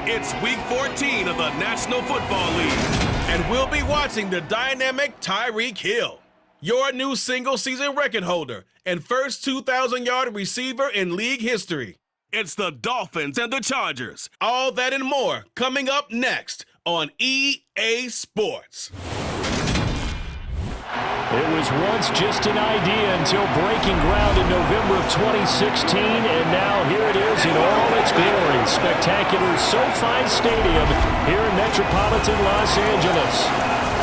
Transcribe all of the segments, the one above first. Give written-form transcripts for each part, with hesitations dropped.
It's Week 14 of the National Football League, and we'll be watching the dynamic Tyreek Hill, your new single-season record holder and first 2,000-yard receiver in league history. It's the Dolphins and the Chargers. All that and more coming up next on EA Sports. It was once just an idea until breaking ground in November of 2016, and now here it is in all its glory. Spectacular SoFi Stadium here in metropolitan Los Angeles.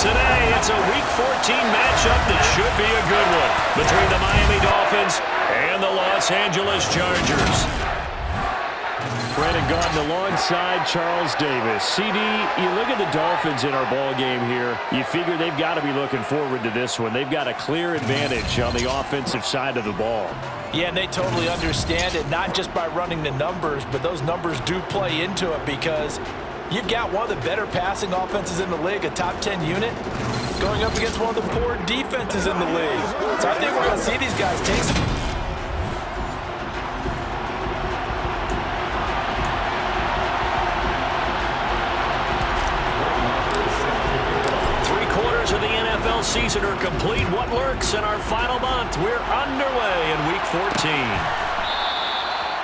Today, it's a Week 14 matchup that should be a good one between the Miami Dolphins and the Los Angeles Chargers. Brandon Gaudin alongside Charles Davis. CD, you look at the Dolphins in our ball game here. You figure they've got to be looking forward to this one. They've got a clear advantage on the offensive side of the ball. Yeah, and they totally understand it, not just by running the numbers, but those numbers do play into it because you've got one of the better passing offenses in the league, a top 10 unit, going up against one of the poor defenses in the league. So I think we're going to see these guys take some. Of the NFL season are complete. What lurks in our final month? We're underway in Week 14.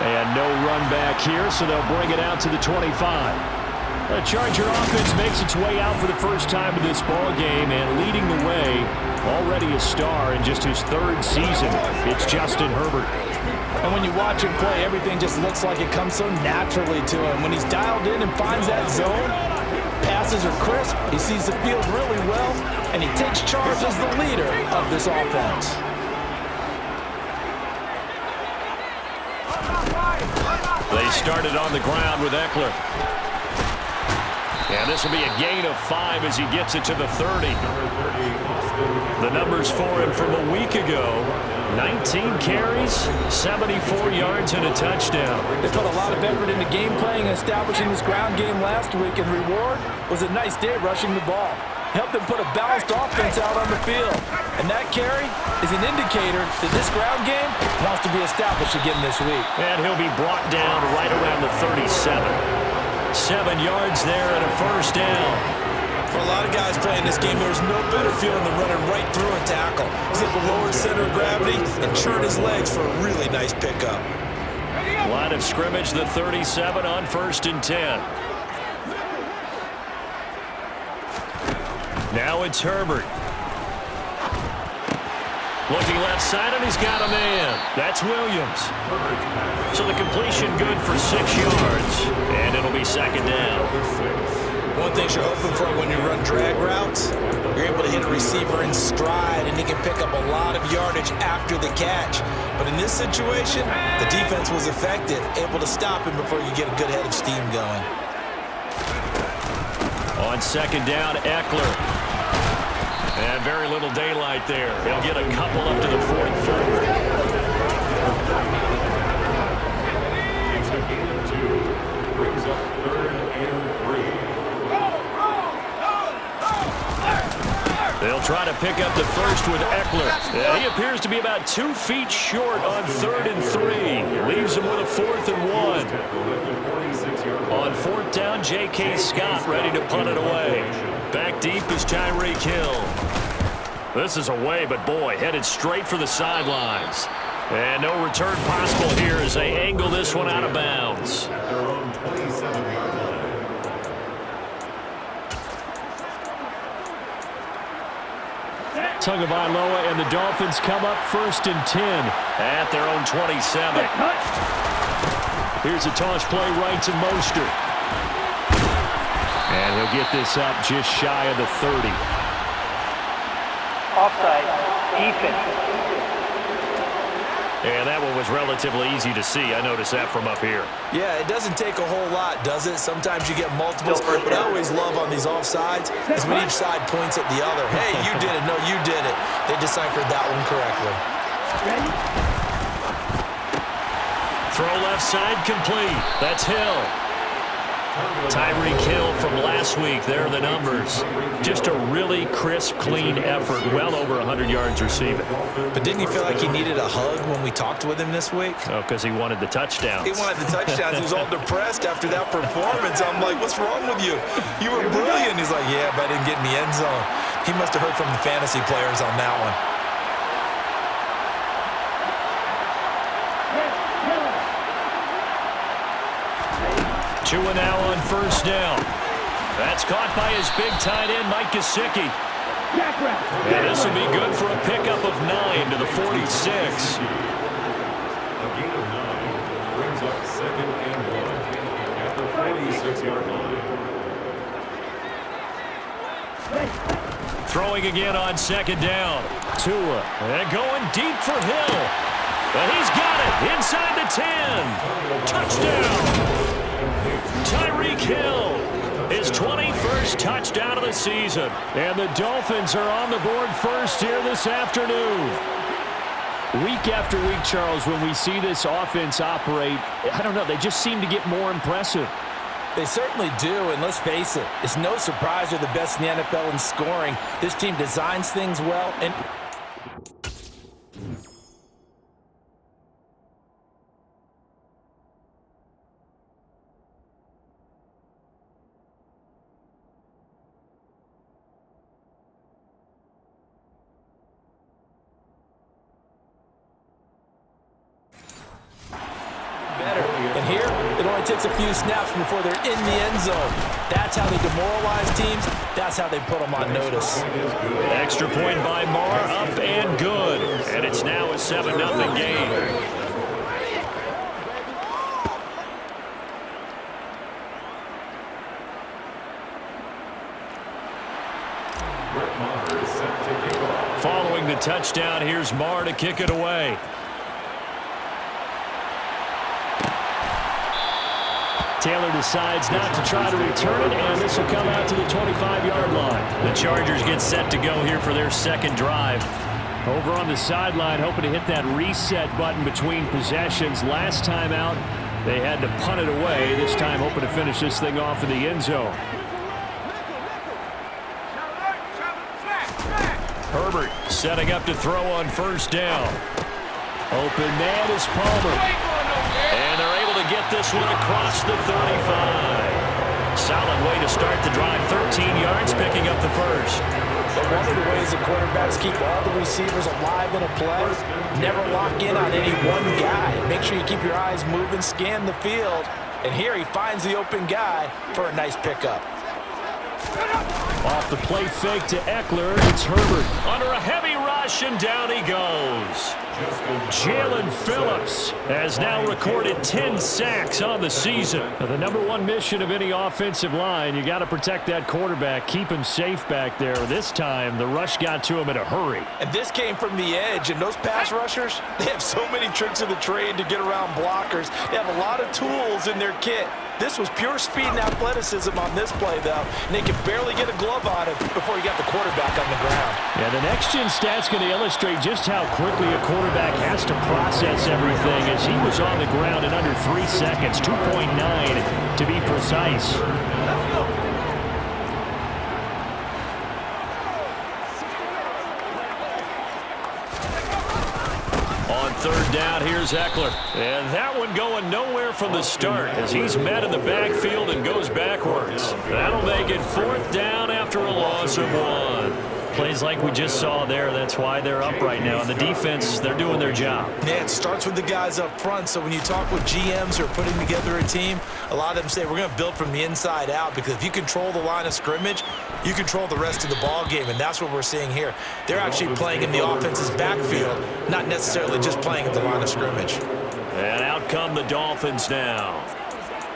And no run back here, so they'll bring it out to the 25. The Charger offense makes its way out for the first time in this ball game, and leading the way, already a star in just his third season, it's Justin Herbert. And when you watch him play, everything just looks like it comes so naturally to him. When he's dialed in and finds that zone, passes are crisp, he sees the field really well, and he takes charge as the leader of this offense. They started on the ground with Eckler. And this will be a gain of 5 as he gets it to the 30. The numbers for him from a week ago: 19 carries, 74 yards, and a touchdown. They put a lot of effort into game playing and establishing this ground game last week, and reward was a nice day rushing the ball. Helped them put a balanced offense out on the field. And that carry is an indicator that this ground game wants to be established again this week. And he'll be brought down right around the 37. 7 yards there and a first down. For a lot of guys playing this game, there's no better feeling than running right through a tackle. He's at the lower center of gravity and churn his legs for a really nice pickup. Line of scrimmage, the 37 on 1st and 10. Now it's Herbert. Looking left side, and he's got a man. That's Williams. So the completion good for 6 yards, and it'll be 2nd down. One thing you're hoping for when you run drag routes, you're able to hit a receiver in stride, and he can pick up a lot of yardage after the catch. But in this situation, the defense was effective, able to stop him before you get a good head of steam going. On 2nd down, Eckler. And very little daylight there. He'll get a couple up to the 44. Brings up 3rd and 3. They'll try to pick up the first with Eckler. He appears to be about 2 feet short on 3rd and 3. Leaves him with a 4th and 1. On 4th down, J.K. Scott ready to punt it away. Back deep is Tyreek Hill. This is away, but boy, headed straight for the sidelines. And no return possible here as they angle this one out of bounds. Tagovailoa and the Dolphins come up 1st and 10 at their own 27. Here's a toss play right to Mostert. And he'll get this up just shy of the 30. Offside, defense. And that one was relatively easy to see. I noticed that from up here. Yeah, it doesn't take a whole lot, does it? Sometimes you get multiples, but I always love on these offsides is when each side points at the other. Hey, you did it. No, you did it. They deciphered that one correctly. Throw left side complete. That's Hill. Tyreek Hill from last week. There are the numbers. Just a really crisp, clean effort. Well over 100 yards receiving. But didn't you feel like he needed a hug when we talked with him this week? Oh, because he wanted the touchdowns. He wanted the touchdowns. He was all depressed after that performance. I'm like, what's wrong with you? You were brilliant. He's like, yeah, but I didn't get in the end zone. He must have heard from the fantasy players on that one. Two and now on first down. That's caught by his big tight end, Mike Gesicki. And this will be good for a pickup of 9 to the 46. A gain of 9 brings up 2nd and 1 at the 46-yard line. Throwing again on second down. Tua, and going deep for Hill. And he's got it inside the 10. Touchdown. Tyreek Hill, his 21st touchdown of the season. And the Dolphins are on the board first here this afternoon. Week after week, Charles, when we see this offense operate, I don't know, they just seem to get more impressive. They certainly do, and let's face it, it's no surprise they're the best in the NFL in scoring. This team designs things well, and takes a few snaps before they're in the end zone. That's how they demoralize teams. That's how they put them on notice. Extra point by Marr, up and good. And it's now a 7-0 game. Following the touchdown, here's Marr to kick it away. Taylor decides not to try to return it, and this will come out to the 25-yard line. The Chargers get set to go here for their second drive. Over on the sideline, hoping to hit that reset button between possessions. Last time out, they had to punt it away. This time, hoping to finish this thing off in the end zone. Herbert setting up to throw on first down. Open man is Palmer. And they're able to get this one across the 35. Solid way to start the drive. 13 yards, picking up the first. But one of the ways the quarterbacks keep all the receivers alive in a play, never lock in on any one guy. Make sure you keep your eyes moving, scan the field. And here he finds the open guy for a nice pickup. Off the play fake to Eckler, it's Herbert. Under a heavy rush, and down he goes. Jalen Phillips has now recorded 10 sacks on the season. Now, the number one mission of any offensive line, you got to protect that quarterback, keep him safe back there. This time, the rush got to him in a hurry. And this came from the edge, and those pass rushers, they have so many tricks of the trade to get around blockers. They have a lot of tools in their kit. This was pure speed and athleticism on this play, though, and they could barely get a glove on it before he got the quarterback on the ground. Yeah, the next-gen stat's going to illustrate just how quickly a quarterback has to process everything, as he was on the ground in under 3 seconds, 2.9 to be precise. On third down, here's Eckler. And that one going nowhere from the start as he's met in the backfield and goes backwards. That'll make it fourth down after a loss of 1. Plays like we just saw there. That's why they're up right now. And the defense, they're doing their job. Yeah, it starts with the guys up front. So when you talk with GMs who are putting together a team, a lot of them say we're going to build from the inside out, because if you control the line of scrimmage, you control the rest of the ball game, and that's what we're seeing here. They're actually playing in the offense's backfield, not necessarily just playing at the line of scrimmage. And out come the Dolphins now.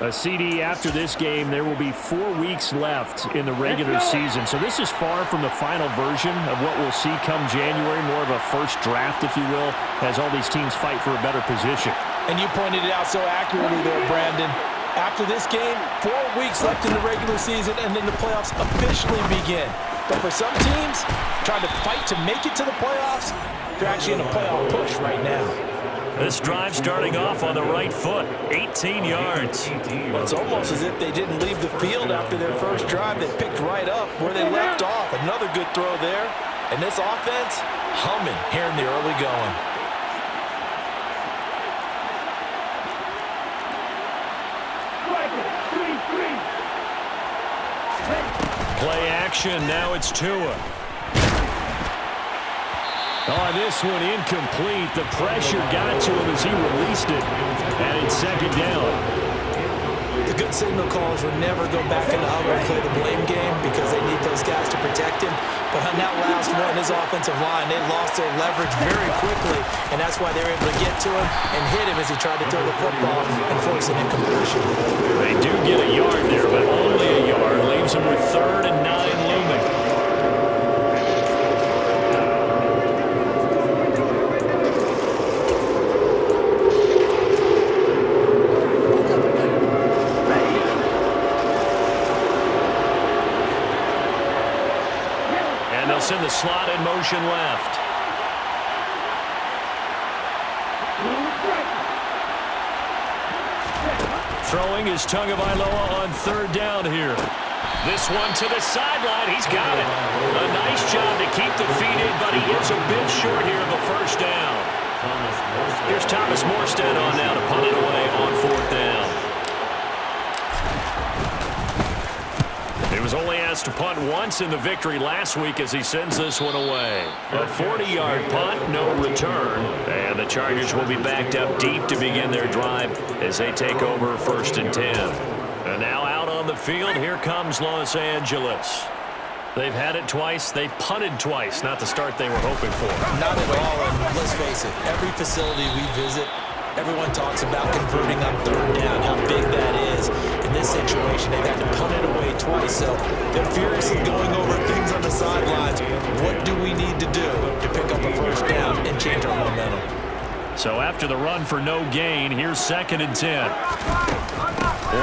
A CD after this game, there will be 4 weeks left in the regular season. So this is far from the final version of what we'll see come January, more of a first draft, if you will, as all these teams fight for a better position. And you pointed it out so accurately there, Brandon. After this game, 4 weeks left in the regular season, and then the playoffs officially begin. But for some teams, trying to fight to make it to the playoffs, they're actually in a playoff push right now. This drive starting off on the right foot, 18 yards. Well, it's almost as if they didn't leave the field after their first drive. They picked right up where they left off. Another good throw there. And this offense, humming here in the early going. Play action, now it's Tua. Oh, this one incomplete. The pressure got to him as he released it. And it's second down. The good signal callers would never go back in the huddle and play the blame game because they need those guys to protect him. But on that last one, his offensive line, they lost their leverage very quickly, and that's why they were able to get to him and hit him as he tried to throw the football and force an incompletion. They do get a yard there, but only a yard. Leaves them with 3rd and 9 looming. In the slot in motion left. Throwing is Tagovailoa on 3rd down here. This one to the sideline. He's got it. A nice job to keep the feet in, but he is a bit short here of a first down. Here's Thomas Morstead on now to punt it away on 4th down. He was only asked to punt once in the victory last week as he sends this one away. A 40-yard punt, no return. And the Chargers will be backed up deep to begin their drive as they take over 1st and 10. And now out on the field, here comes Los Angeles. They've had it twice. They've punted twice. Not the start they were hoping for. Not at all, and let's face it, every facility we visit, everyone talks about converting on 3rd down, how big that is. In this situation, they've had to punt it away twice, so they're furiously going over things on the sidelines. What do we need to do to pick up a first down and change our momentum? So after the run for no gain, here's 2nd and 10.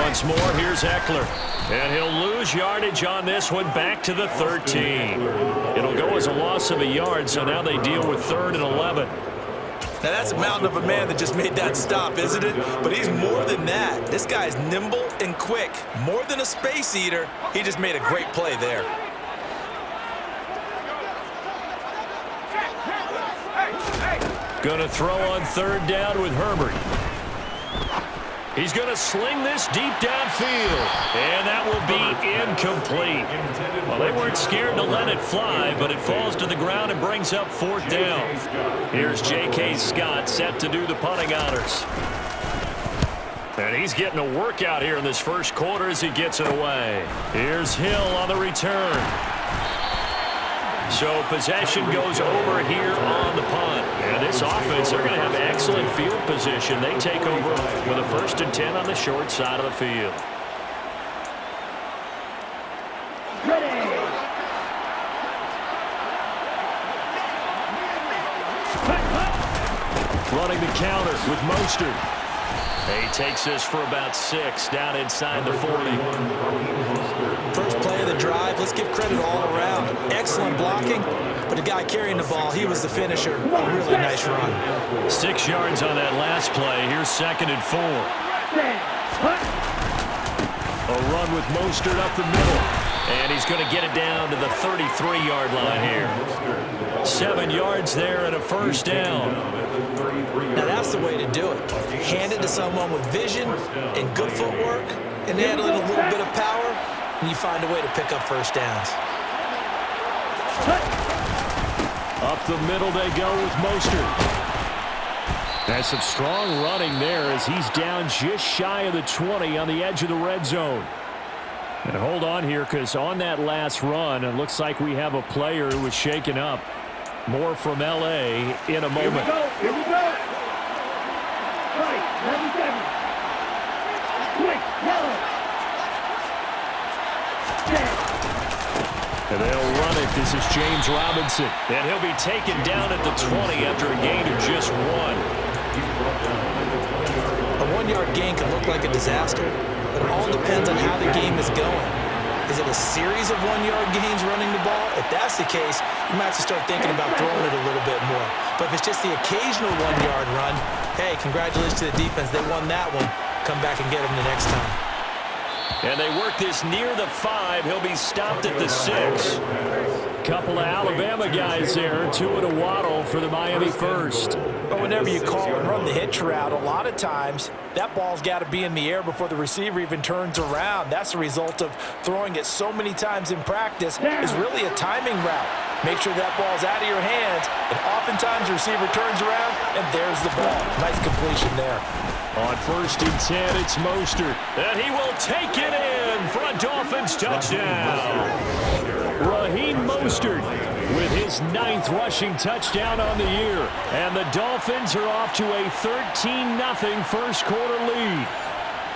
Once more, here's Eckler. And he'll lose yardage on this one back to the 13. It'll go as a loss of a yard, so now they deal with 3rd and 11. Now, that's a mountain of a man that just made that stop, isn't it? But he's more than that. This guy's nimble and quick. More than a space eater, he just made a great play there. Gonna throw on 3rd down with Herbert. He's going to sling this deep downfield, and that will be incomplete. Well, they weren't scared to let it fly, but it falls to the ground and brings up 4th down. Here's J.K. Scott set to do the punting honors. And he's getting a workout here in this first quarter as he gets it away. Here's Hill on the return. So possession goes over here on the punt. And this offense, they're going to have excellent field position. They take over with a 1st and 10 on the short side of the field. Running the counter with Mostert. He takes this for about 6 down inside the 40. First play of the drive, let's give credit all around. Excellent blocking, but the guy carrying the ball, he was the finisher. A really nice run. 6 yards on that last play. Here's 2nd and 4. A run with Mostert up the middle. And he's going to get it down to the 33-yard line here. 7 yards there and a first down. Now that's the way to do it. Hand it to someone with vision and good footwork and add a little bit of power, and you find a way to pick up first downs. Up the middle they go with Mostert. That's some strong running there as he's down just shy of the 20 on the edge of the red zone. And hold on here, because on that last run, it looks like we have a player who was shaken up. More from L.A. in a moment. Here we go. Right, 97. Quick, yellow. And they'll run it. This is James Robinson. And he'll be taken down at the 20 after a gain of just 1. A 1-yard gain can look like a disaster, but it all depends on how the game is going. Is it a series of 1-yard gains running the ball? If that's the case, you might have to start thinking about throwing it a little bit more. But if it's just the occasional 1-yard run, hey, congratulations to the defense. They won that one. Come back and get them the next time. And they work this near the 5. He'll be stopped at the 6. Couple of Alabama guys there. Two and a waddle for the Miami first. But whenever you call and run the hitch route, a lot of times that ball's got to be in the air before the receiver even turns around. That's the result of throwing it so many times in practice. Is really a timing route. Make sure that ball's out of your hands, and oftentimes the receiver turns around, and there's the ball. Nice completion there. On 1st and 10, it's Mostert. And he will take it in for a Dolphins touchdown. Raheem Mostert with his 9th rushing touchdown on the year. And the Dolphins are off to a 13-0 first quarter lead.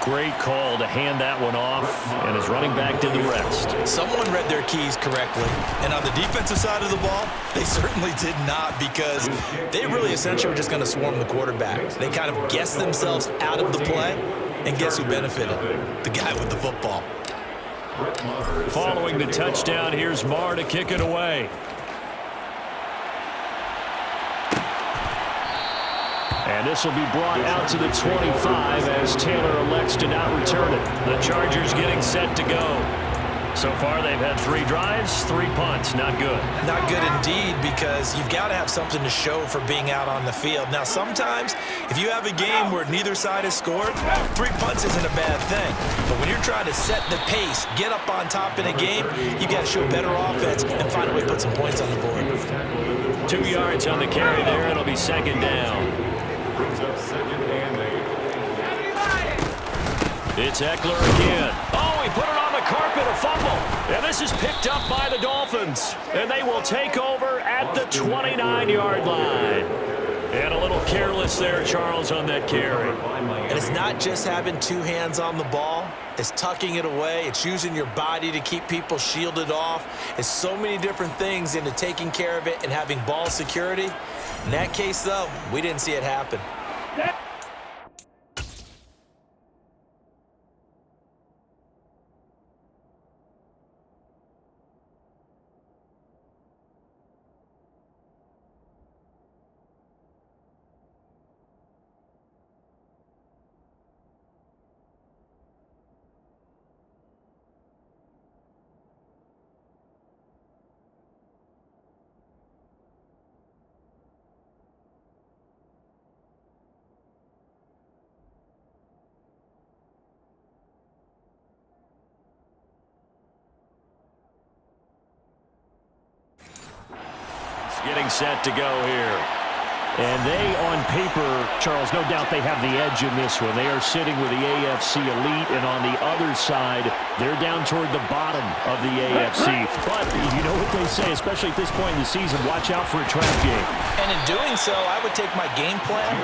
Great call to hand that one off, and his running back did the rest. Someone read their keys correctly. And on the defensive side of the ball, they certainly did not, because they really essentially were just going to swarm the quarterback. They kind of guessed themselves out of the play, and guess who benefited? The guy with the football. Following the touchdown, here's Marr to kick it away. And this will be brought out to the 25 as Taylor elects to not return it. The Chargers getting set to go. So far, they've had 3 drives, 3 punts. Not good. Not good indeed, because you've got to have something to show for being out on the field. Now, sometimes, if you have a game where neither side has scored, 3 punts isn't a bad thing. But when you're trying to set the pace, get up on top in a game, you got to show better offense and find a way to put some points on the board. 2 yards on the carry there. It'll be 2nd down. Brings up 2nd and 8. It's Eckler again. Oh, he put it on the carpet, a fumble. And this is picked up by the Dolphins. And they will take over at the 29-yard line. And a little careless there, Charles, on that carry. And it's not just having 2 hands on the ball. It's tucking it away. It's using your body to keep people shielded off. It's so many different things into taking care of it and having ball security. In that case, though, we didn't see it happen. Getting set to go here. And they, on paper, Charles, no doubt they have the edge in this one. They are sitting with the AFC elite, and on the other side, they're down toward the bottom of the AFC. But you know what they say, especially at this point in the season, watch out for a trap game. And in doing so, I would take my game plan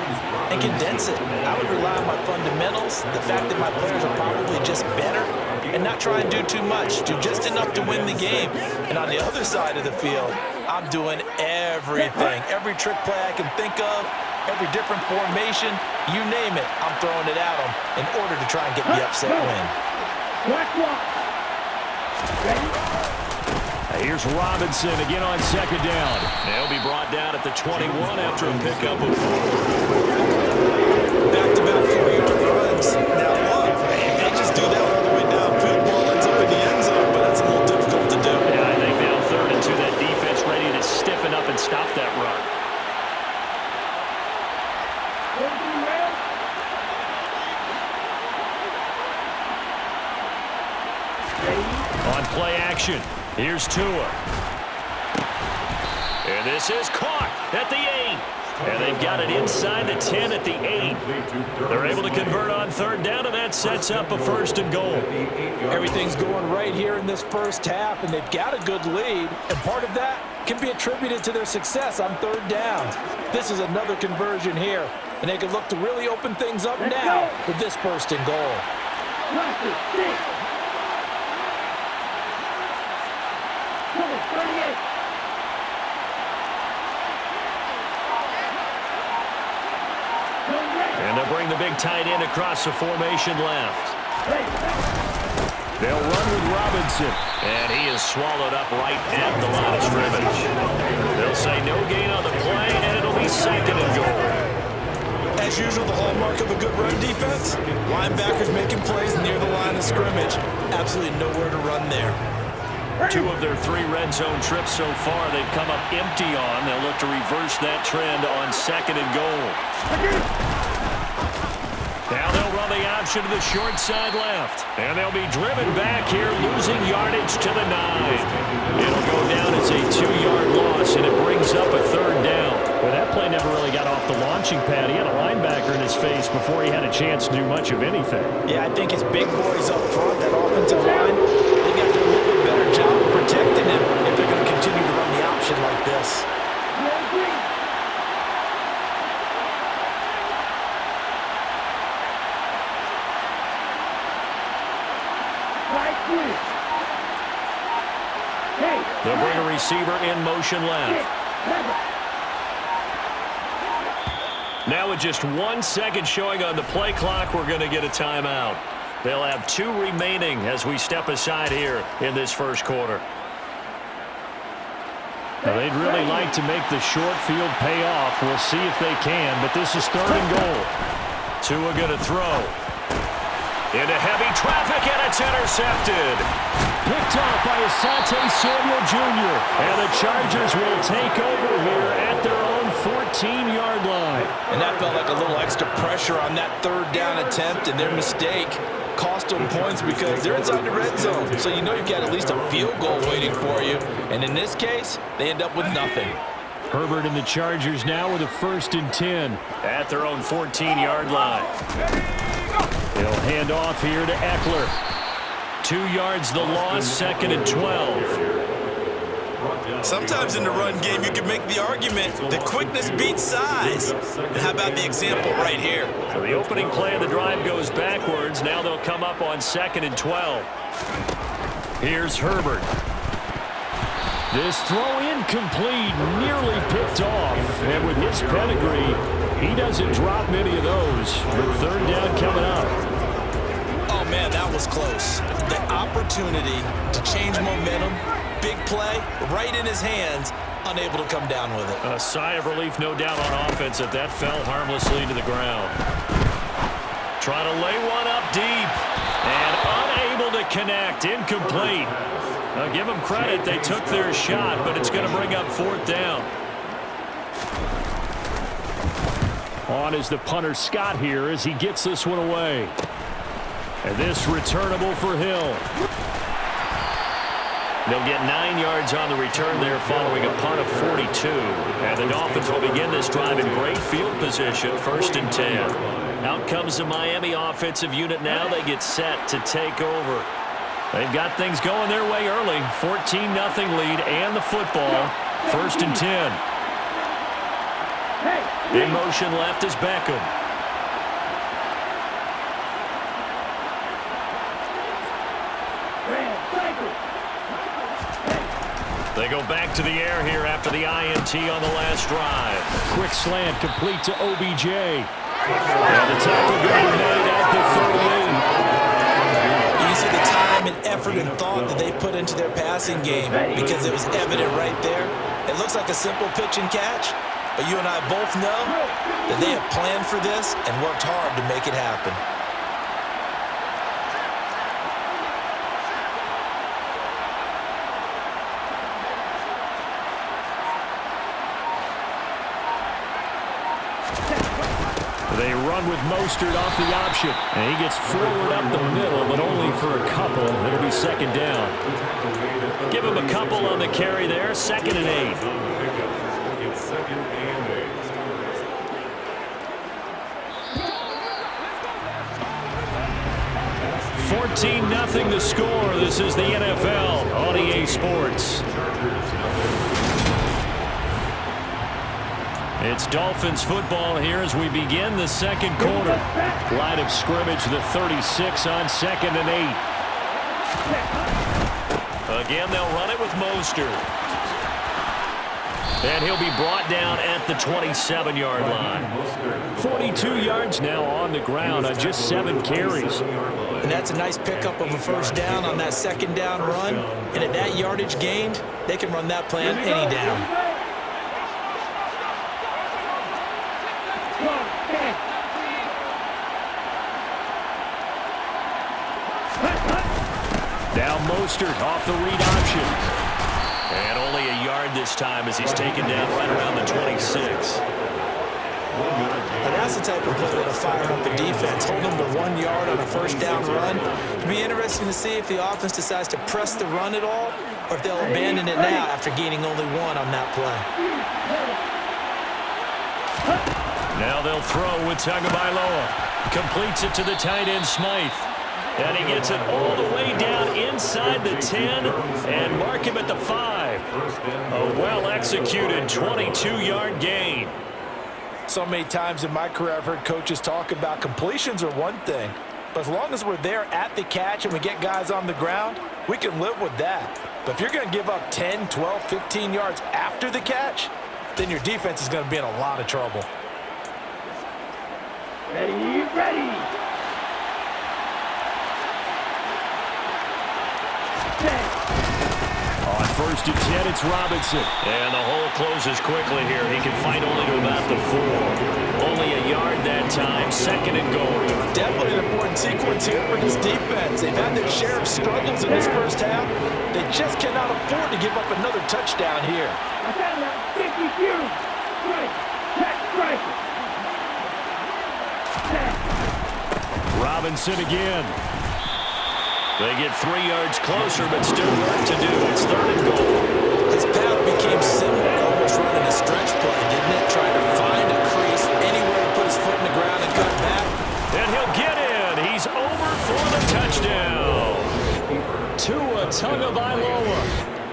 and condense it. I would rely on my fundamentals, the fact that my players are probably just better, and not try and do too much, do just enough to win the game. And on the other side of the field, I'm doing everything, every trick play I can think of, every different formation, you name it, I'm throwing it at them in order to try and get the upset win. Here's Robinson again on 2nd down. They'll be brought down at the 21 after a pickup of 4. Back-to-back 4-yard runs. Now look, they just do that all the way downfield. Ball ends up in the end zone, but that's a little difficult to do. Yeah, I think now 3rd and 2, that defense ready to stiffen up and stop that run. On play action, here's Tua. And this is caught at the 8. And they've got it inside the 10 at the 8. They're able to convert on 3rd down, and that sets up a 1st and goal. Everything's going right here in this first half, and they've got a good lead. And part of that can be attributed to their success on 3rd downs. This is another conversion here, and they can look to really open things up now with this 1st and goal. And they'll bring the big tight end across the formation left. They'll run with Robinson. And he is swallowed up right at the line of scrimmage. They'll say no gain on the play, and it'll be 2nd and goal. As usual, the hallmark of a good run defense, linebackers making plays near the line of scrimmage. Absolutely nowhere to run there. 2 of their 3 red zone trips so far they've come up empty on. They'll look to reverse that trend on 2nd and goal. Now they'll run the option to the short side left. And they'll be driven back here, losing yardage to the 9. It'll go down as a 2-yard loss, and it brings up a 3rd down. Well, that play never really got off the launching pad. He had a linebacker in his face before he had a chance to do much of anything. Yeah, I think his big boys up front, that offensive line, they've got to do a little bit better job of protecting him if they're going to continue to run the option like this. They'll bring a receiver in motion left. Now with just 1 second showing on the play clock, we're going to get a timeout. They'll have 2 remaining as we step aside here in this first quarter. Now, they'd really like to make the short field pay off. We'll see if they can, but this is 3rd and goal. Tua going to throw. Into heavy traffic, and it's intercepted. Picked off by Asante Samuel Jr. And the Chargers will take over here at their own 14-yard line. And that felt like a little extra pressure on that 3rd down attempt, and their mistake cost them points because they're inside the red zone. So you know you've got at least a field goal waiting for you. And in this case, they end up with nothing. Herbert and the Chargers now with a 1st and 10. At their own 14-yard line. They'll hand off here to Eckler. 2 yards the loss, 2nd and 12. Sometimes in the run game, you can make the argument that quickness beats size. And how about the example right here? So the opening play of the drive goes backwards. Now they'll come up on 2nd and 12. Here's Herbert. This throw incomplete, nearly picked off. And with his pedigree, he doesn't drop many of those. But 3rd down coming up. Oh, man, that was close. The opportunity to change momentum, big play, right in his hands, unable to come down with it. A sigh of relief, no doubt, on offense that that fell harmlessly to the ground. Trying to lay one up deep. And unable to connect. Incomplete. Now, give them credit. They took their shot, but it's going to bring up 4th down. On is the punter Scott here as he gets this one away. And this returnable for Hill. They'll get 9 yards on the return there following a punt of 42. And the Dolphins will begin this drive in great field position, 1st and 10. Out comes the Miami offensive unit now. They get set to take over. They've got things going their way early. 14-0 lead and the football. 1st and 10. In motion left is Beckham. They go back to the air here after the INT on the last drive. Quick slant complete to OBJ. And the tackle going to be made at the 38. You see the time and effort and thought that they put into their passing game because it was evident right there. It looks like a simple pitch and catch, but you and I both know that they have planned for this and worked hard to make it happen. They run with Mostert off the option. And he gets forward up the middle, but only for a couple. It'll be 2nd down. Give him a couple on the carry there. 2nd and 8. 14-0 the score. This is the NFL on EA Sports. It's Dolphins football here as we begin the 2nd quarter. Line of scrimmage, the 36 on 2nd and 8. Again, they'll run it with Mostert. And he'll be brought down at the 27-yard line. 42 yards now on the ground on just 7 carries. And that's a nice pickup of a first down on that second down run. And at that yardage gained, they can run that plan any down. Now Mostert off the read option. And only a yard this time as he's taken down right around the 26. And that's the type of play that'll fire up the defense. Hold them to 1 yard on a first down run. It'll be interesting to see if the offense decides to press the run at all or if they'll abandon it now after gaining only 1 on that play. Now they'll throw with Tagovailoa. Completes it to the tight end Smythe. And he gets it all the way down inside the 10 and mark him at the 5. A well-executed 22-yard gain. So many times in my career I've heard coaches talk about completions are one thing, but as long as we're there at the catch and we get guys on the ground, we can live with that. But if you're going to give up 10, 12, 15 yards after the catch, then your defense is going to be in a lot of trouble. Ready, ready. On 1st and 10, it's Robinson. And the hole closes quickly here. He can fight only to about the 4. Only a yard that time, 2nd and goal. Definitely an important sequence here for this defense. They've had their share of struggles in this first half. They just cannot afford to give up another touchdown here. I got about 50 views. Strike. Catch strike. Robinson again. They get 3 yards closer, but still work to do. It's 3rd and goal. His path became similar to almost running a stretch play, didn't it? Trying to find a crease anywhere to put his foot in the ground and cut back. And he'll get in. He's over for the touchdown. Tua Tagovailoa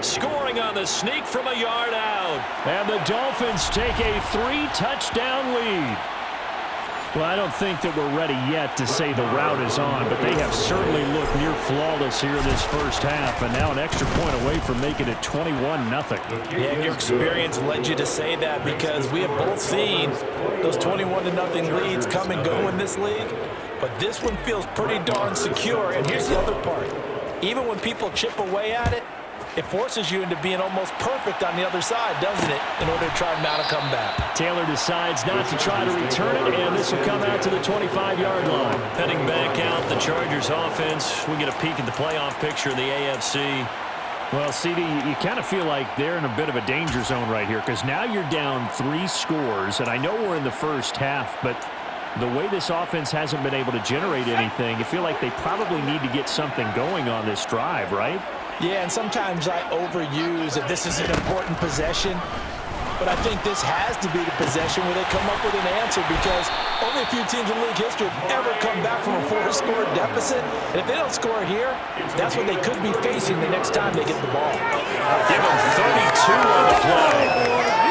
scoring on the sneak from a yard out. And the Dolphins take a 3-touchdown lead. Well, I don't think that we're ready yet to say the route is on, but they have certainly looked near flawless here this first half, and now an extra point away from making it 21-0. Yeah, and your experience led you to say that because we have both seen those 21-0 leads come and go in this league, but this one feels pretty darn secure. And here's the other part. Even when people chip away at it, it forces you into being almost perfect on the other side, doesn't it, in order to try and mount a comeback. Taylor decides not to try to return it, and this will come out to the 25-yard line. Heading back out, the Chargers offense. We get a peek at the playoff picture of the AFC. Well, CD, you kind of feel like they're in a bit of a danger zone right here because now you're down 3 scores, and I know we're in the first half, but the way this offense hasn't been able to generate anything, you feel like they probably need to get something going on this drive, right? Yeah, and sometimes I overuse that this is an important possession, but I think this has to be the possession where they come up with an answer because only a few teams in league history have ever come back from a 4-score deficit, and if they don't score here, that's what they could be facing the next time they get the ball. Give them 32 on the play.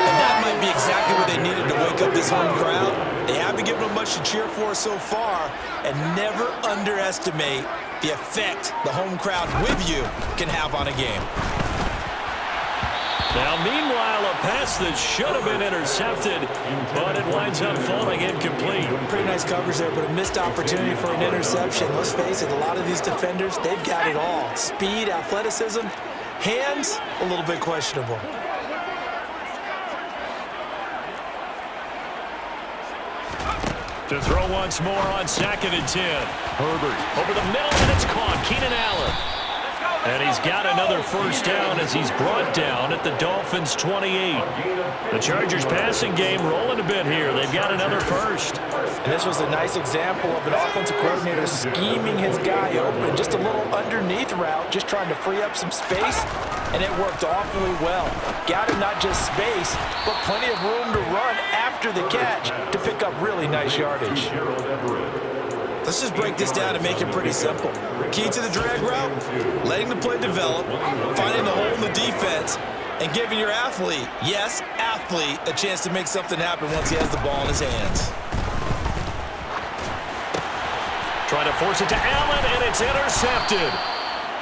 And that might be exactly what they needed to wake up this home crowd. They haven't given them much to cheer for so far, and never underestimate the effect the home crowd with you can have on a game. Now, meanwhile, a pass that should have been intercepted, but it winds up falling incomplete. Pretty nice coverage there, but a missed opportunity for an interception. Let's face it, a lot of these defenders, they've got it all. Speed, athleticism, hands, a little bit questionable. To throw once more on 2nd and 10. Herbert over the middle, and it's caught. Keenan Allen. And he's got another first down as he's brought down at the Dolphins' 28. The Chargers' passing game rolling a bit here. They've got another first. And this was a nice example of an offensive coordinator scheming his guy open. Just a little underneath route, just trying to free up some space, and it worked awfully well. Got him not just space, but plenty of room to run after the catch to pick up really nice yardage. Let's just break this down and make it pretty simple. Key to the drag route, letting the play develop, finding the hole in the defense, and giving your athlete, yes, athlete, a chance to make something happen once he has the ball in his hands. Trying to force it to Allen, and it's intercepted.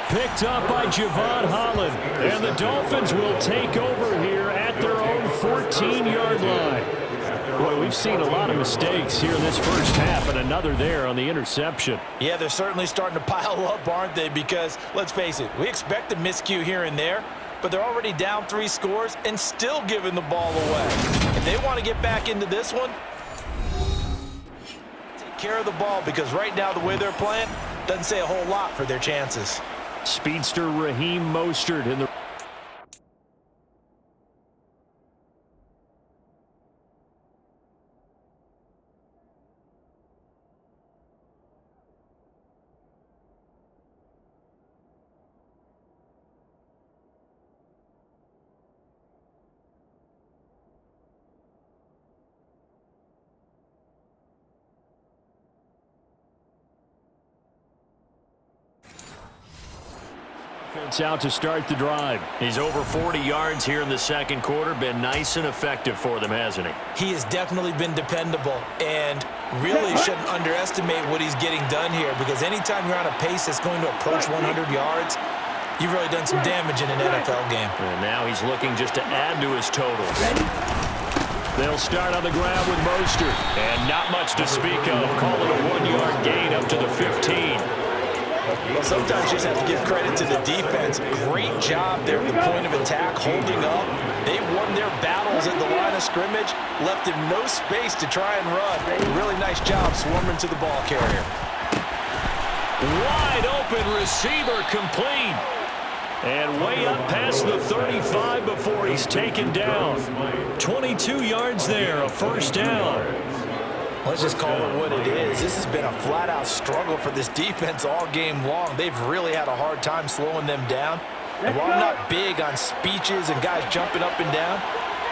Picked up by Javon Holland. And the Dolphins will take over here at their own 40. 15-yard line. Boy, we've seen a lot of mistakes here in this first half, and another there on the interception. Yeah, they're certainly starting to pile up, aren't they? Because, let's face it, we expect a miscue here and there, but they're already down 3 scores and still giving the ball away. If they want to get back into this one, take care of the ball, because right now the way they're playing doesn't say a whole lot for their chances. Speedster Raheem Mostert in the out to start the drive. He's over 40 yards here in the second quarter. Been nice and effective for them, hasn't he? He has definitely been dependable, and really shouldn't underestimate what he's getting done here, because anytime you're on a pace that's going to approach 100 yards, you've really done some damage in an NFL game. And now he's looking just to add to his totals. They'll start on the ground with Mostert. And not much to speak of. Call it a 1-yard gain up to the 15. Well, sometimes you just have to give credit to the defense. Great job there at the point of attack, holding up. They won their battles at the line of scrimmage, left him no space to try and run. Really nice job swarming to the ball carrier. Wide open receiver complete. And way up past the 35 before he's taken down. 22 yards there, a first down. Let's just call it what it is. This has been a flat-out struggle for this defense all game long. They've really had a hard time slowing them down. And while I'm not big on speeches and guys jumping up and down,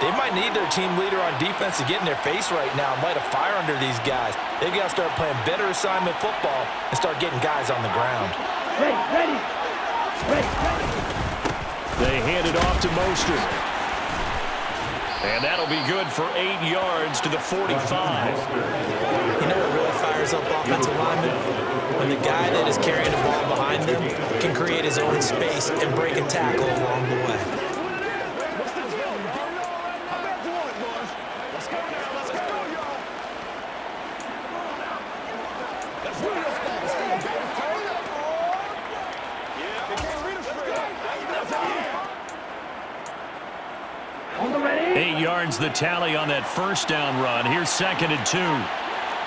they might need their team leader on defense to get in their face right now and light a fire under these guys. They've got to start playing better assignment football and start getting guys on the ground. Ready. They hand it off to Mostert. And that'll be good for 8 yards to the 45. You know what really fires up offensive linemen? When the guy that is carrying the ball behind them can create his own space and break a tackle along the way. On the ready. 8 yards the tally on that first down run. Here's 2nd and 2.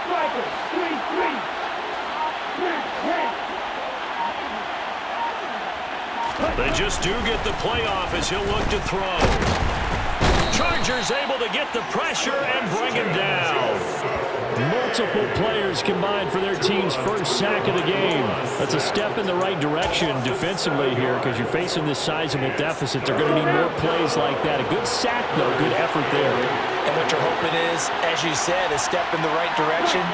Striker, 3-3. They just do get the playoff as he'll look to throw. Chargers able to get the pressure and bring him down. Multiple players combined for their team's first sack of the game. That's a step in the right direction defensively here, because you're facing this sizable deficit. They're going to need more plays like that. A good sack, though. Good effort there. And what you're hoping is, as you said, a step in the right direction,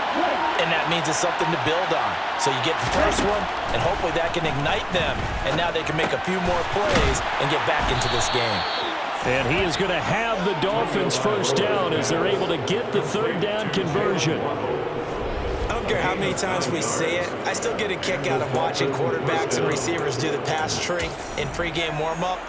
and that means it's something to build on. So you get the first one, and hopefully that can ignite them, and now they can make a few more plays and get back into this game. And he is going to have the Dolphins first down as they're able to get the third down conversion. I don't care how many times we say it, I still get a kick out of watching quarterbacks and receivers do the pass tree in pregame warm-up.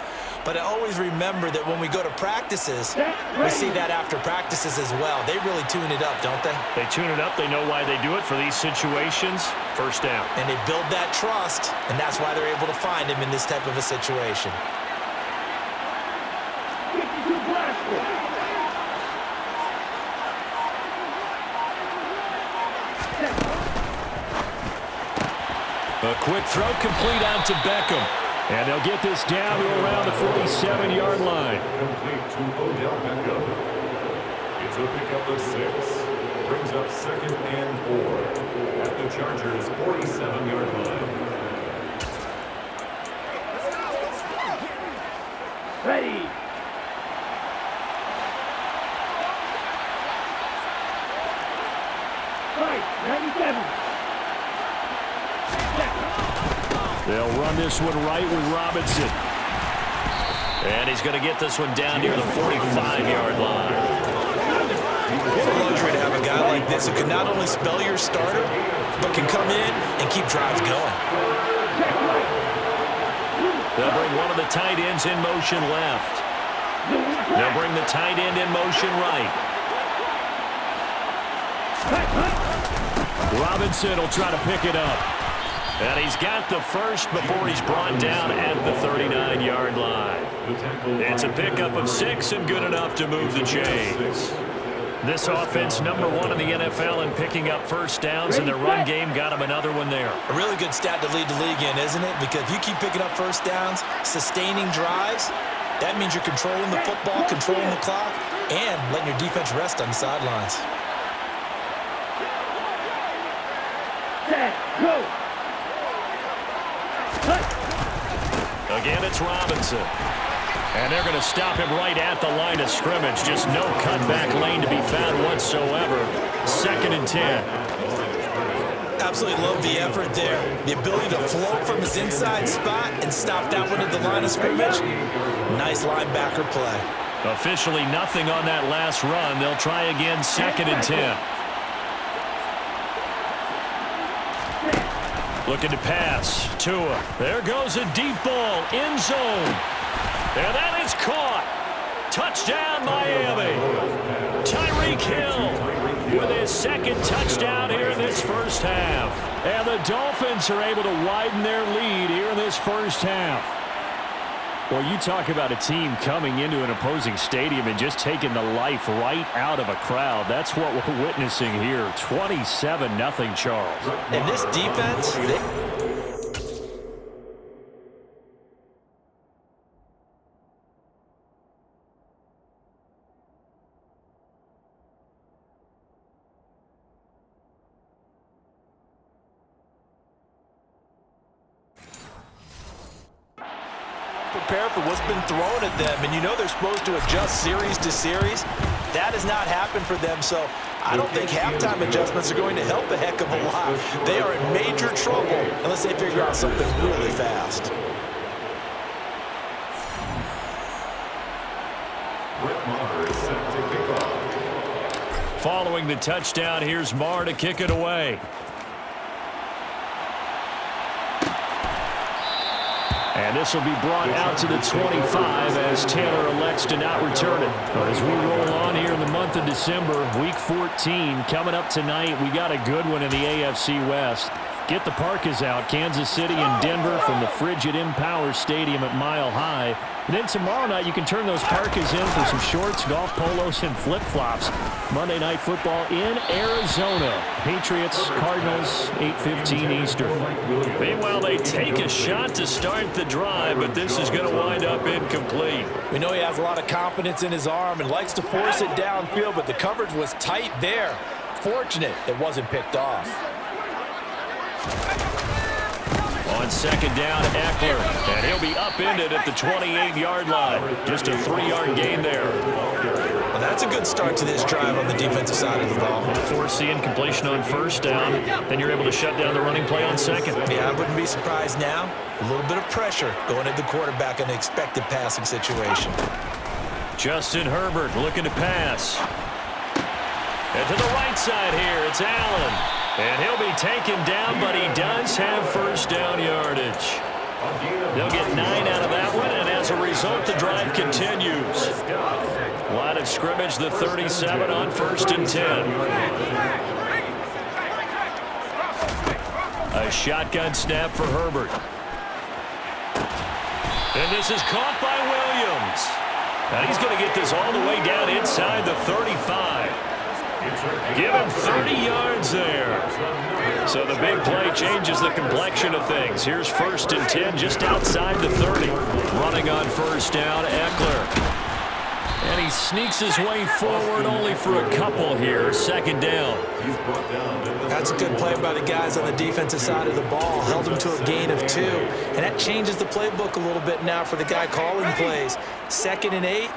But I always remember that when we go to practices, we see that after practices as well. They really tune it up, don't they? They tune it up. They know why they do it for these situations. First down. And they build that trust, and that's why they're able to find him in this type of a situation. A quick throw complete out to Beckham. And they'll get this down to around the 47-yard line. Complete to Odell Beckham. It's a pickup of 6. Brings up 2nd and 4 at the Chargers' 47-yard line. Ready. Right, 97. They'll run this one right with Robinson. And he's going to get this one down near the 45-yard line. What a luxury to have a guy like this who can not only spell your starter, but can come in and keep drives going. They'll bring one of the tight ends in motion left. They'll bring the tight end in motion right. Robinson will try to pick it up. And he's got the first before he's brought down at the 39-yard line. It's a pickup of 6 and good enough to move the chains. This offense #1 in the NFL in picking up first downs, and their run game got him another one there. A really good stat to lead the league in, isn't it? Because if you keep picking up first downs, sustaining drives, that means you're controlling the football, controlling the clock, and letting your defense rest on the sidelines. Set, go. Again, it's Robinson. And they're going to stop him right at the line of scrimmage. Just no cutback lane to be found whatsoever. 2nd and 10. Absolutely love the effort there. The ability to float from his inside spot and stop that one at the line of scrimmage. Nice linebacker play. Officially nothing on that last run. They'll try again, 2nd and 10. Looking to pass. Tua. There goes a deep ball. End zone. And that is caught. Touchdown, Miami. Tyreek Hill with his 2nd touchdown here in this first half. And the Dolphins are able to widen their lead here in this first half. Well, you talk about a team coming into an opposing stadium and just taking the life right out of a crowd. That's what we're witnessing here. 27-0, Charles. And this defense, prepare for what's been thrown at them, and you know they're supposed to adjust series to series. That has not happened for them, so I don't think halftime adjustments are going to help a heck of a lot. They are in major trouble unless they figure out something really fast. Following the touchdown, here's Marr to kick it away. And this will be brought out to the 25 as Taylor elects to not return it. But as we roll on here in the month of December, Week 14 coming up tonight, we got a good one in the AFC West. Get the Parkas out, Kansas City and Denver from the frigid Empower Stadium at Mile High. And then tomorrow night, you can turn those Parkas in for some shorts, golf polos, and flip-flops. Monday Night Football in Arizona. Patriots, Cardinals, 8:15 Eastern. Meanwhile, they take a shot to start the drive, but this is going to wind up incomplete. We know he has a lot of confidence in his arm and likes to force it downfield, but the coverage was tight there. Fortunate it wasn't picked off. On 2nd down, Eckler, and he'll be upended at the 28-yard line. Just a 3-yard gain there. Well, that's a good start to this drive on the defensive side of the ball. Forcing completion on 1st down, then you're able to shut down the running play on 2nd. Yeah, I wouldn't be surprised now. A little bit of pressure going at the quarterback in an expected passing situation. Justin Herbert looking to pass. And to the right side here, it's Allen. And he'll be taken down, but he does have 1st down yardage. They'll get 9 out of that one, and as a result, the drive continues. Line of scrimmage, the 37 on 1st and 10. A shotgun snap for Herbert. And this is caught by Williams. And he's going to get this all the way down inside the 35. Give him 30 yards there. So the big play changes the complexion of things. Here's 1st and 10 just outside the 30. Running on 1st down, Eckler. And he sneaks his way forward only for a couple here. 2nd down. That's a good play by the guys on the defensive side of the ball. Held him to a gain of 2. And that changes the playbook a little bit now for the guy calling plays. 2nd and 8.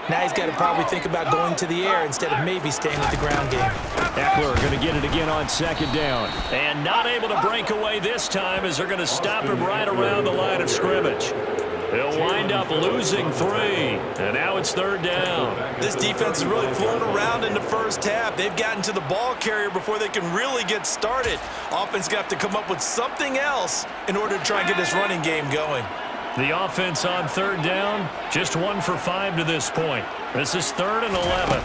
Now he's got to probably think about going to the air instead of maybe staying with the ground game. Eckler going to get it again on 2nd down. And not able to break away this time as they're going to stop him right around the line of scrimmage. He'll wind up losing 3. And now it's 3rd down. This defense is really flown around in the first half. They've gotten to the ball carrier before they can really get started. Offense got to come up with something else in order to try and get this running game going. The offense on third down, just 1 for 5 to this point. This is 3rd and 11.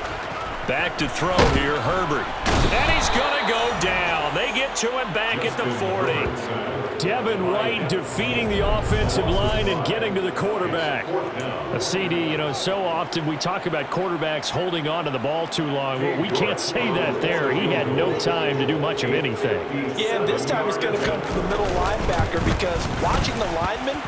Back to throw here, Herbert. And he's going to go down. They get to him back at the 40. Devin White defeating the offensive line and getting to the quarterback. A CD, you know, so often we talk about quarterbacks holding on to the ball too long. Well, we can't say that there. He had no time to do much of anything. Yeah, and this time it's going to come from the middle linebacker because watching the lineman,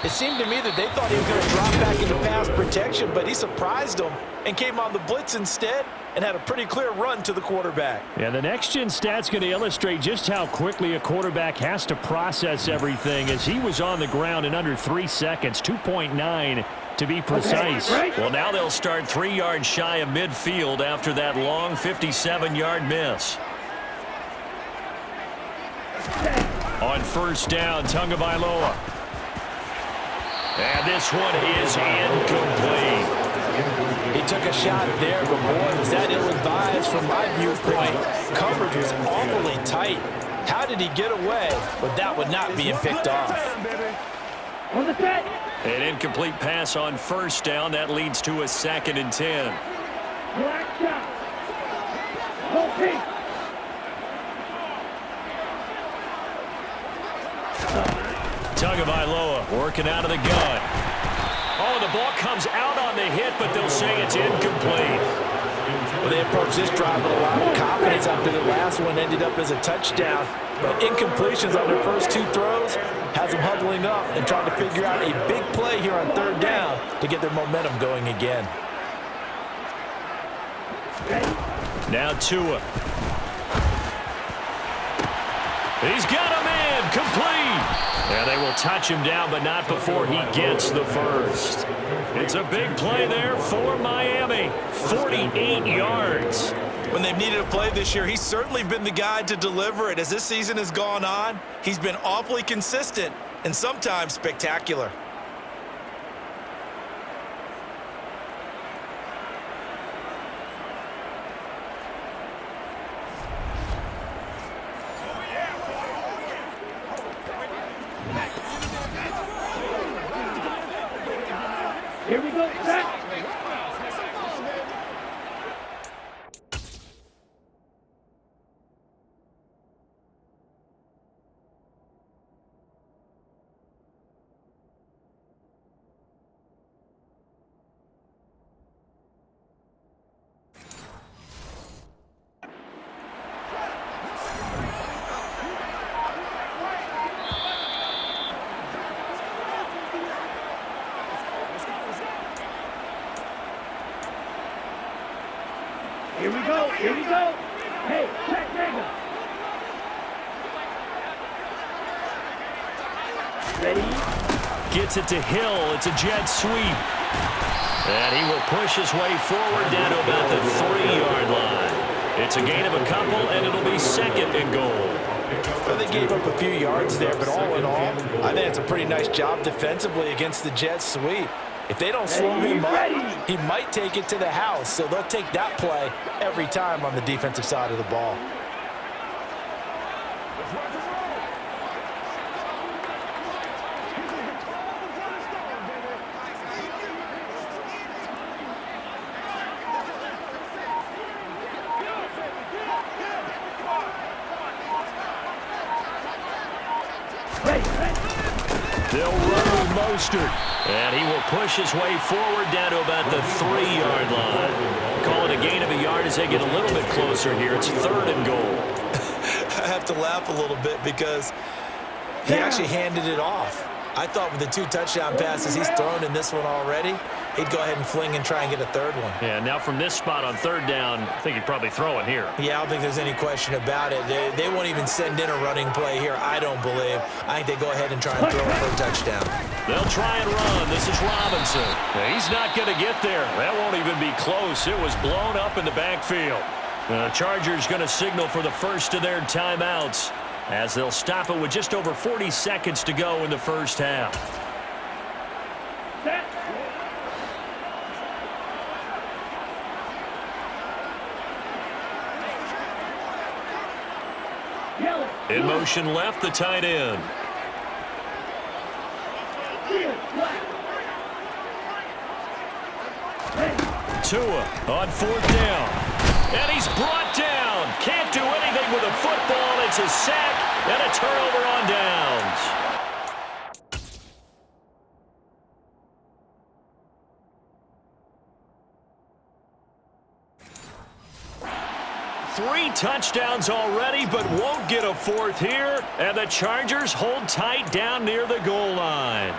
it seemed to me that they thought he was going to drop back into pass protection, but he surprised them and came on the blitz instead and had a pretty clear run to the quarterback. Yeah, the next-gen stat's going to illustrate just how quickly a quarterback has to process everything, as he was on the ground in under 3 seconds, 2.9 to be precise. Well, now they'll start 3 yards shy of midfield after that long 57-yard miss. On first down, Tagovailoa. And this one is incomplete. He took a shot there, but boy, was that ill-advised from my viewpoint. Coverage was awfully tight. How did he get away with that one not being picked off? On the set. An incomplete pass on first down. That leads to a 2nd and 10. Black shot. Hold pink. Tagovailoa working out of the gun. Oh, the ball comes out on the hit, but they'll say it's incomplete. Well, they approached this drive with a lot of confidence after the last one ended up as a touchdown. But incompletions on their first 2 throws has them huddling up and trying to figure out a big play here on third down to get their momentum going again. Now Tua. He's got a man, complete. And they will touch him down, but not before he gets the first. It's a big play there for Miami. 48 yards. When they've needed a play this year, he's certainly been the guy to deliver it. As this season has gone on, he's been awfully consistent and sometimes spectacular. Here we go. Set. Here we go. Here we go. Hey, check nigga. Ready? Gets it to Hill. It's a jet sweep. And he will push his way forward down to about the 3-yard line. It's a gain of a couple, and it'll be 2nd and goal. Well, they gave up a few yards there, but all in all, I think it's a pretty nice job defensively against the jet sweep. If they don't slow him up, he might take it to the house. So they'll take that play every time on the defensive side of the ball. They'll run with Mostert. And he will push his way forward down to about the 3-yard line. Call it a gain of a yard as they get a little bit closer here. It's 3rd and goal. I have to laugh a little bit because he actually handed it off. I thought with the 2 touchdown passes he's thrown in this one already, he'd go ahead and fling and try and get a 3rd one. Yeah, now from this spot on 3rd down, I think he'd probably throw it here. Yeah, I don't think there's any question about it. They won't even send in a running play here, I don't believe. I think they go ahead and try and throw it for a touchdown. They'll try and run. This is Robinson. He's not going to get there. That won't even be close. It was blown up in the backfield. The Chargers going to signal for the first of their timeouts, as they'll stop it with just over 40 seconds to go in the first half. Set. In motion left, the tight end. Here. Tua on 4th down. And he's brought down. Can't do anything with a football. It's a sack and a turnover on downs. Three touchdowns already, but won't get a fourth here. And the Chargers hold tight down near the goal line.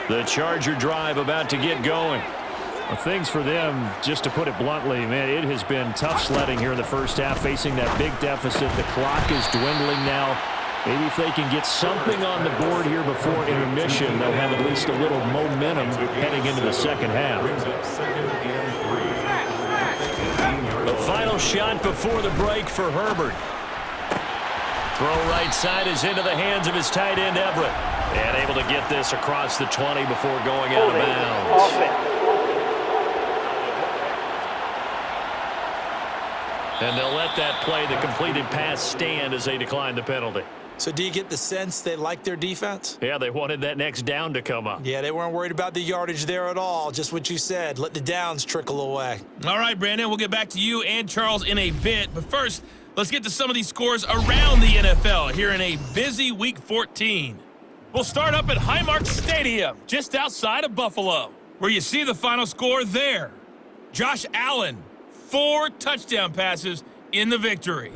The Charger drive about to get going. Well, things for them, just to put it bluntly, man, it has been tough sledding here in the first half, facing that big deficit. The clock is dwindling now. Maybe if they can get something on the board here before intermission, they'll have at least a little momentum heading into the second half. The final shot before the break for Herbert. Throw right side is into the hands of his tight end, Everett. And able to get this across the 20 before going out of bounds. And they'll let that play, the completed pass, stand as they decline the penalty. So do you get the sense they like their defense? Yeah, they wanted that next down to come up. Yeah, they weren't worried about the yardage there at all. Just what you said. Let the downs trickle away. All right, Brandon, we'll get back to you and Charles in a bit. But first, let's get to some of these scores around the NFL here in a busy Week 14. We'll start up at Highmark Stadium, just outside of Buffalo, where you see the final score there. Josh Allen, 4 touchdown passes in the victory.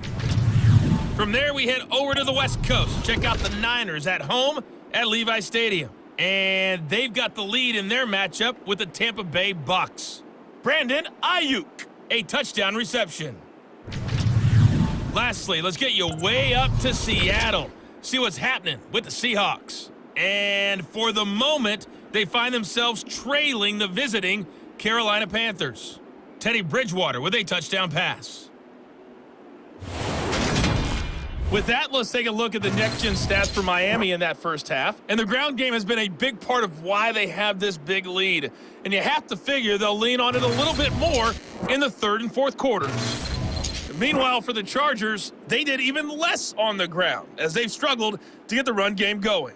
From there, we head over to the West Coast. Check out the Niners at home at Levi Stadium. And they've got the lead in their matchup with the Tampa Bay Bucks. Brandon Ayuk, a touchdown reception. Lastly, let's get you way up to Seattle. See what's happening with the Seahawks. And for the moment, they find themselves trailing the visiting Carolina Panthers. Teddy Bridgewater with a touchdown pass. With that, let's take a look at the next-gen stats for Miami in that first half. And the ground game has been a big part of why they have this big lead. And you have to figure they'll lean on it a little bit more in the third and fourth quarters. Meanwhile, for the Chargers, they did even less on the ground as they've struggled to get the run game going.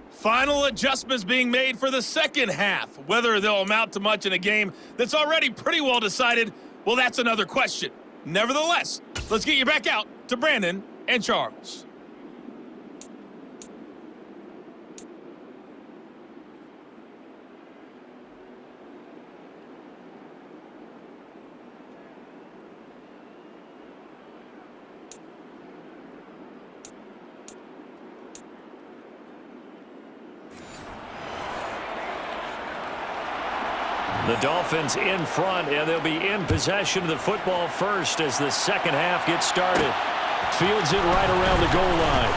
Final adjustments being made for the second half. Whether they'll amount to much in a game that's already pretty well decided, well, that's another question. Nevertheless, let's get you back out to Brandon and Charles. The Dolphins in front, and they'll be in possession of the football first as the second half gets started. Fields it right around the goal line.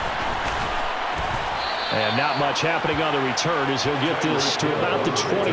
And not much happening on the return as he'll get this to about the 23.